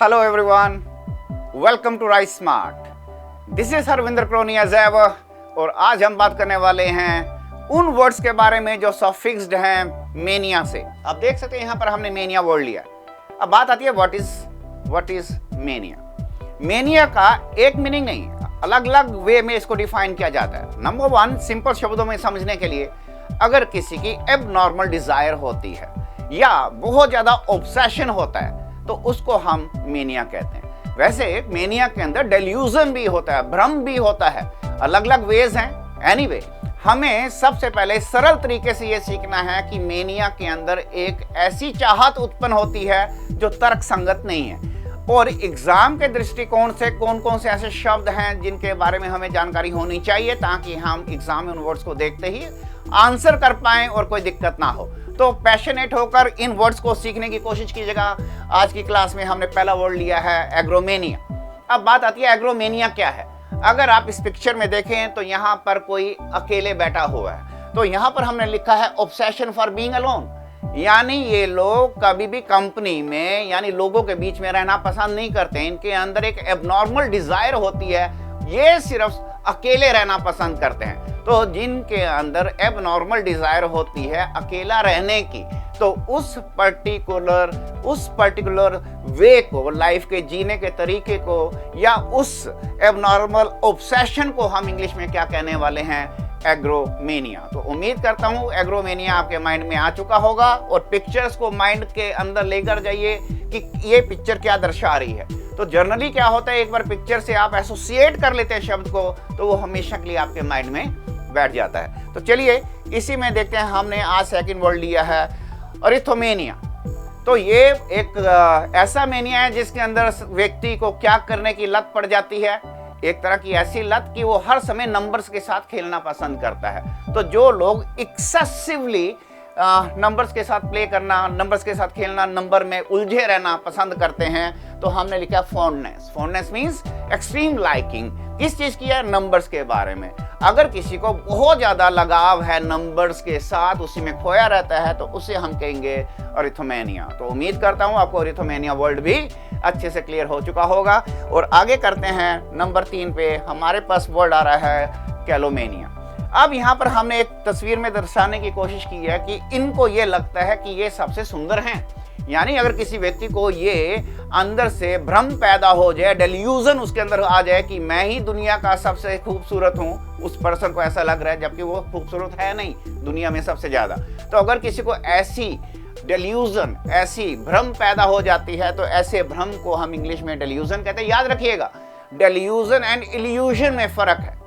Hello everyone, welcome to Rise Smart. This is Harvinder क्रोनी as ever और आज हम बात करने वाले हैं उन वर्ड्स के बारे में जो सफिक्स्ड हैं मेनिया से। अब देख सकते हैं यहाँ पर हमने मेनिया वर्ड लिया। अब बात आती है व्हाट इज मेनिया। मेनिया का एक मीनिंग नहीं, अलग अलग वे में इसको डिफाइन किया जाता है। नंबर वन, सिंपल शब्दों में समझने के लिए, अगर किसी की एबनॉर्मल डिजायर होती है या बहुत ज्यादा ऑब्सेशन होता है तो उसको हम मेनिया कहते हैं। वैसे मेनिया के अंदर डेल्यूजन भी होता है, भ्रम भी होता है, अलग अलग वेज हैं। एनीवे, हमें सबसे पहले सरल तरीके से यह सीखना है कि मेनिया के अंदर एक ऐसी चाहत उत्पन्न होती है जो तर्क संगत नहीं है। और एग्जाम के दृष्टिकोण से कौन कौन से ऐसे शब्द हैं जिनके बारे में हमें जानकारी होनी चाहिए ताकि हम एग्जाम में उन वर्ड्स को देखते ही आंसर कर पाएं और कोई दिक्कत ना हो। तो पैशनेट होकर इन वर्ड्स को सीखने की कोशिश कीजिएगा। आज की क्लास में हमने पहला वर्ड लिया है एग्रोमेनिया। अब बात आती है एग्रोमेनिया क्या है। अगर आप इस पिक्चर में देखें तो यहाँ पर कोई अकेले बैठा हुआ है, तो यहाँ पर हमने लिखा है ऑब्सेशन फॉर बीइंग अलोन, यानी ये लोग कभी भी कंपनी में यानी लोगों के बीच में रहना पसंद नहीं करते। इनके अंदर एक एबनॉर्मल डिजायर होती है, ये सिर्फ अकेले रहना पसंद करते हैं। तो जिनके अंदर एबनॉर्मल डिजायर होती है अकेला रहने की, तो उस पर्टिकुलर वे को, लाइफ के जीने के तरीके को या उस एबनॉर्मल ऑब्सेशन को हम इंग्लिश में क्या कहने वाले हैं, एग्रोमेनिया। तो उम्मीद करता हूं एग्रोमेनिया आपके माइंड में आ चुका होगा और पिक्चर्स को माइंड के अंदर लेकर जाइए कि ये पिक्चर क्या दर्शा रही है। तो जनरली क्या होता है, एक बार पिक्चर से आप एसोसिएट कर लेते हैं शब्द को तो वो हमेशा के लिए आपके माइंड में बैठ जाता है। तो चलिए इसी में देखते हैं। हमने आज सेकंड वर्ड लिया है अरिथोमेनिया। तो ये एक ऐसा मेनिया है जिसके अंदर व्यक्ति को क्या करने की लत पड़ जाती है, एक तरह की ऐसी लत कि वो हर समय नंबर्स के साथ खेलना पसंद करता है। तो जो लोग एक्सेसिवली नंबर्स के साथ प्ले करना, नंबर्स के साथ खेलना, नंबर में उलझे रहना पसंद करते हैं, तो हमने लिखा fondness. Fondness means extreme liking. किस चीज की है, नंबर्स के बारे में। अगर किसी को बहुत ज्यादा लगाव है नंबर्स के साथ, उसी में खोया रहता है, तो उसे हम कहेंगे अरिथोमेनिया। तो उम्मीद करता हूं आपको अरिथोमेनिया वर्ड भी अच्छे से क्लियर हो चुका होगा। और आगे करते हैं नंबर 3 पे। हमारे पास वर्ड आ रहा है कैलोमेनिया। अब यहाँ पर हमने एक तस्वीर में दर्शाने की कोशिश की है कि इनको ये लगता है कि ये सबसे सुंदर हैं। यानी अगर किसी व्यक्ति को ये अंदर से भ्रम पैदा हो जाए, डेल्यूजन उसके अंदर आ जाए कि मैं ही दुनिया का सबसे खूबसूरत हूँ, उस पर्सन को ऐसा लग रहा है जबकि वो खूबसूरत है नहीं दुनिया में सबसे ज्यादा। तो अगर किसी को ऐसी डेल्यूजन, ऐसी भ्रम पैदा हो जाती है तो ऐसे भ्रम को हम इंग्लिश में डेल्यूजन कहते हैं। याद रखिएगा, डेल्यूजन एंड इल्यूजन में फर्क है।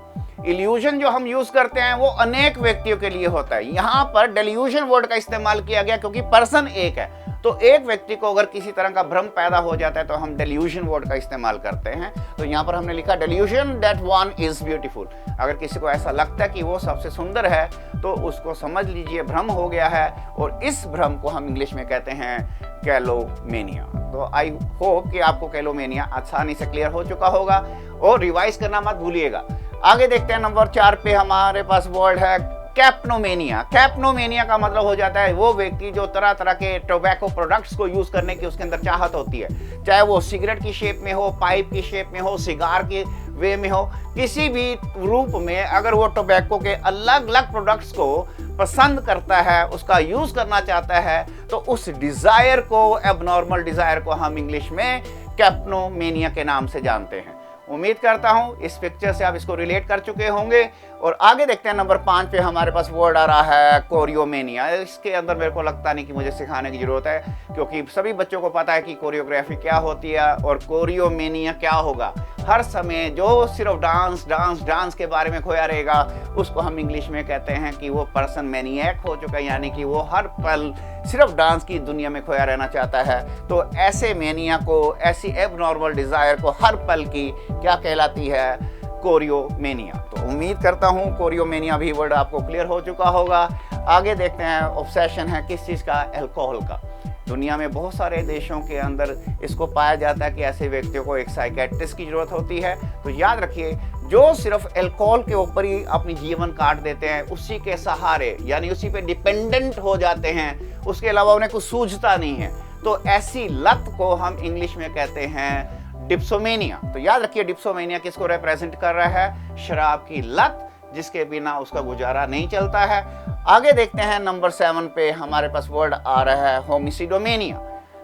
इल्यूजन जो हम यूज करते हैं वो अनेक व्यक्तियों के लिए होता है। यहाँ पर डेल्यूजन वर्ड का इस्तेमाल किया गया क्योंकि पर्सन एक है। तो एक व्यक्ति को अगर किसी तरह का भ्रम पैदा हो जाता है तो हम डेल्यूजन वर्ड का इस्तेमाल करते हैं। तो यहाँ पर हमने लिखा delusion that one is beautiful. अगर किसी को ऐसा लगता है कि वो सबसे सुंदर है तो उसको समझ लीजिए भ्रम हो गया है, और इस भ्रम को हम इंग्लिश में कहते हैं कैलोमेनिया। तो आई होप कि आपको कैलोमेनिया आसानी से क्लियर हो चुका होगा और रिवाइज करना मत भूलिएगा। आगे देखते हैं नंबर 4 पे हमारे पास वर्ड है कैप्नोमेनिया। कैप्नोमेनिया का मतलब हो जाता है वो व्यक्ति जो तरह तरह के टोबैको प्रोडक्ट्स को यूज करने की उसके अंदर चाहत होती है, चाहे वो सिगरेट की शेप में हो, पाइप की शेप में हो, सिगार के वे में हो, किसी भी रूप में अगर वो टोबैको के अलग अलग प्रोडक्ट्स को पसंद करता है, उसका यूज करना चाहता है, तो उस डिजायर को, एबनॉर्मल डिजायर को हम इंग्लिश में कैप्नोमेनिया के नाम से जानते हैं। उम्मीद करता हूं इस पिक्चर से आप इसको रिलेट कर चुके होंगे। और आगे देखते हैं नंबर 5 पे हमारे पास वर्ड आ रहा है कोरियोमेनिया। इसके अंदर मेरे को लगता नहीं कि मुझे सिखाने की जरूरत है क्योंकि सभी बच्चों को पता है कि कोरियोग्राफी क्या होती है और कोरियोमेनिया क्या होगा। हर समय जो सिर्फ डांस डांस डांस के बारे में खोया रहेगा उसको हम इंग्लिश में कहते हैं कि वो पर्सन मैनिएक हो चुका है, यानी कि वो हर पल सिर्फ डांस की दुनिया में खोया रहना चाहता है। तो ऐसे मेनिया को, ऐसी एबनॉर्मल डिजायर को हर पल की क्या कहलाती है, कोरियोमेनिया। तो उम्मीद करता हूं कोरियोमेनिया भी वर्ड आपको क्लियर हो चुका होगा। आगे देखते हैं ऑब्सेशन है किस चीज़ का, अल्कोहल का। दुनिया में बहुत सारे देशों के अंदर इसको पाया जाता है कि ऐसे व्यक्तियों को एक साइकेट्रिस्ट की जरूरत होती है। तो याद रखिए, जो सिर्फ अल्कोहल के ऊपर ही अपनी जीवन काट देते हैं, उसी के सहारे यानी उसी पे डिपेंडेंट हो जाते हैं, उसके अलावा उन्हें कुछ सूझता नहीं है, तो ऐसी लत को हम इंग्लिश में कहते हैं डिप्सोमेनिया। तो याद रखिए डिप्सोमेनिया किसको रिप्रेजेंट कर रहा है? शराब की लत, जिसके बिना उसका गुजारा नहीं चलता है। आगे देखते हैं नंबर 7 पे हमारे पास वर्ड आ रहा है होमिसिडोमेनिया।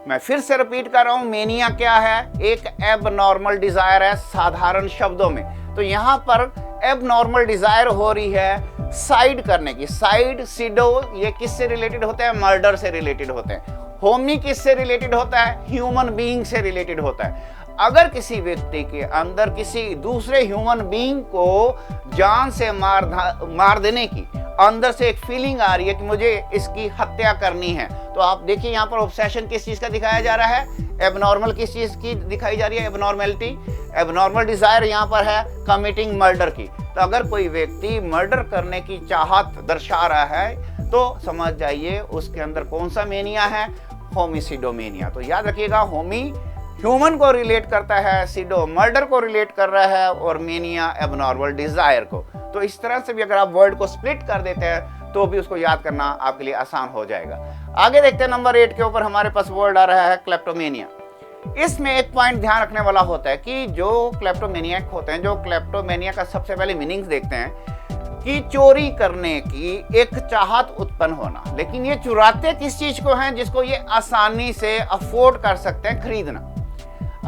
मैं फिर से रिपीट कर रहा हूं, मेनिया क्या है? एक एबनॉर्मल डिजायर है साधारण शब्दों में। तो यहां पर एबनॉर्मल डिजायर हो रही है साइड करने की। साइड, सिडो, ये किससे रिलेटेड होते हैं? मर्डर से रिलेटेड होते हैं। होमी किससे रिलेटेड होता है? ह्यूमन बीइंग से रिलेटेड होता है। अगर किसी व्यक्ति के अंदर किसी दूसरे ह्यूमन बीइंग को जान से मार देने की अंदर से एक फीलिंग आ रही है कि मुझे इसकी हत्या करनी है, तो आप देखिए यहाँ पर ऑब्सेशन किस चीज का दिखाया जा रहा है? एबनॉर्मल किस चीज की दिखाई जा रही है? एबनॉर्मेलिटी, एबनॉर्मल डिजायर यहाँ पर है कमिटिंग मर्डर की। तो अगर कोई व्यक्ति मर्डर करने की चाहत दर्शा रहा है तो समझ जाइए उसके अंदर कौन सा मेनिया है? होमिसिडोमेनिया। तो याद रखिएगा, होमी ह्यूमन को रिलेट करता है, सिडो मर्डर को रिलेट कर रहा है और मेनिया एबनॉर्मल डिजायर को। तो इस तरह से भी अगर आप वर्ड को स्प्लिट कर देते हैं तो भी उसको याद करना आपके लिए आसान हो जाएगा। आगे देखते हैं नंबर 8 के ऊपर हमारे पास वर्ड आ रहा है क्लेप्टोमेनिया। इसमें एक पॉइंट ध्यान रखने वाला होता है कि जो क्लेप्टोमेनियक होते हैं, जो क्लेप्टोमेनिया का सबसे पहले मीनिंग्स देखते हैं कि चोरी करने की एक चाहत उत्पन्न होना। लेकिन ये चुराते किस चीज को हैं? जिसको ये आसानी से अफोर्ड कर सकते हैं खरीदना।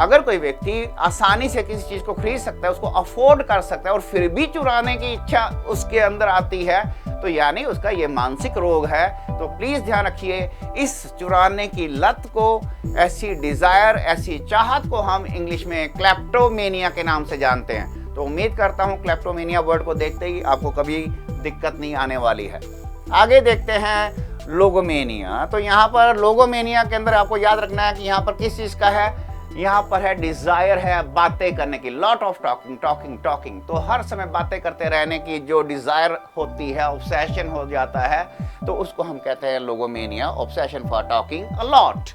अगर कोई व्यक्ति आसानी से किसी चीज को खरीद सकता है, उसको अफोर्ड कर सकता है और फिर भी चुराने की इच्छा उसके अंदर आती है, तो यानी उसका ये मानसिक रोग है। तो प्लीज ध्यान रखिए, इस चुराने की लत को, ऐसी डिजायर, ऐसी चाहत को हम इंग्लिश में क्लेप्टोमेनिया के नाम से जानते हैं। तो उम्मीद करता हूं क्लेप्टोमेनिया वर्ड को देखते ही आपको कभी दिक्कत नहीं आने वाली है। आगे देखते हैं लोगोमेनिया। तो यहाँ पर लोगोमेनिया के अंदर आपको याद रखना है कि यहाँ पर किस चीज का है? यहाँ पर है डिजायर है बातें करने की, lot of talking talking talking. तो हर समय बातें करते रहने की जो डिजायर होती है, ऑब्सेशन हो जाता है, तो उसको हम कहते हैं logomania, obsession for talking a lot.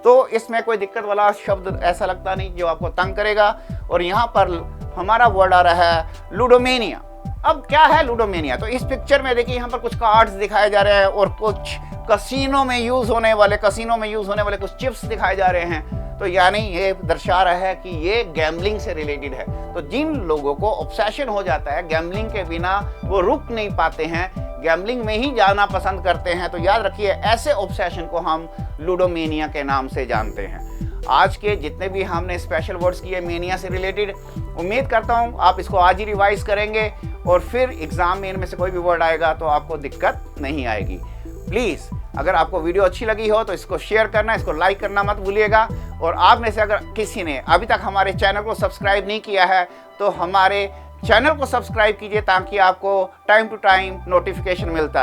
तो इसमें कोई दिक्कत वाला शब्द ऐसा लगता नहीं जो आपको तंग करेगा। और यहाँ पर हमारा वर्ड आ रहा है लूडोमेनिया। अब क्या है लूडोमेनिया? तो इस पिक्चर में देखिए यहाँ पर कुछ कार्ड्स दिखाए जा रहे हैं और कुछ कसिनो में यूज होने वाले कुछ चिप्स दिखाए जा रहे हैं। तो यानी ये दर्शा रहा है कि ये गैम्बलिंग से रिलेटेड है। तो जिन लोगों को ऑब्सेशन हो जाता है, गैम्बलिंग के बिना वो रुक नहीं पाते हैं, गैम्बलिंग में ही जाना पसंद करते हैं, तो याद रखिए ऐसे ऑब्सेशन को हम लूडोमेनिया के नाम से जानते हैं। आज के जितने भी हमने स्पेशल वर्ड्स किए मेनिया से रिलेटेड, उम्मीद करता हूँ आप इसको आज ही रिवाइज करेंगे और फिर एग्जाम में इनमें से कोई भी वर्ड आएगा तो आपको दिक्कत नहीं आएगी। प्लीज अगर आपको वीडियो अच्छी लगी हो तो इसको शेयर करना, इसको लाइक करना मत भूलिएगा। और आप में से अगर किसी ने अभी तक हमारे चैनल को सब्सक्राइब नहीं किया है तो हमारे चैनल को सब्सक्राइब कीजिए ताकि आपको टाइम टू टाइम नोटिफिकेशन मिलता है।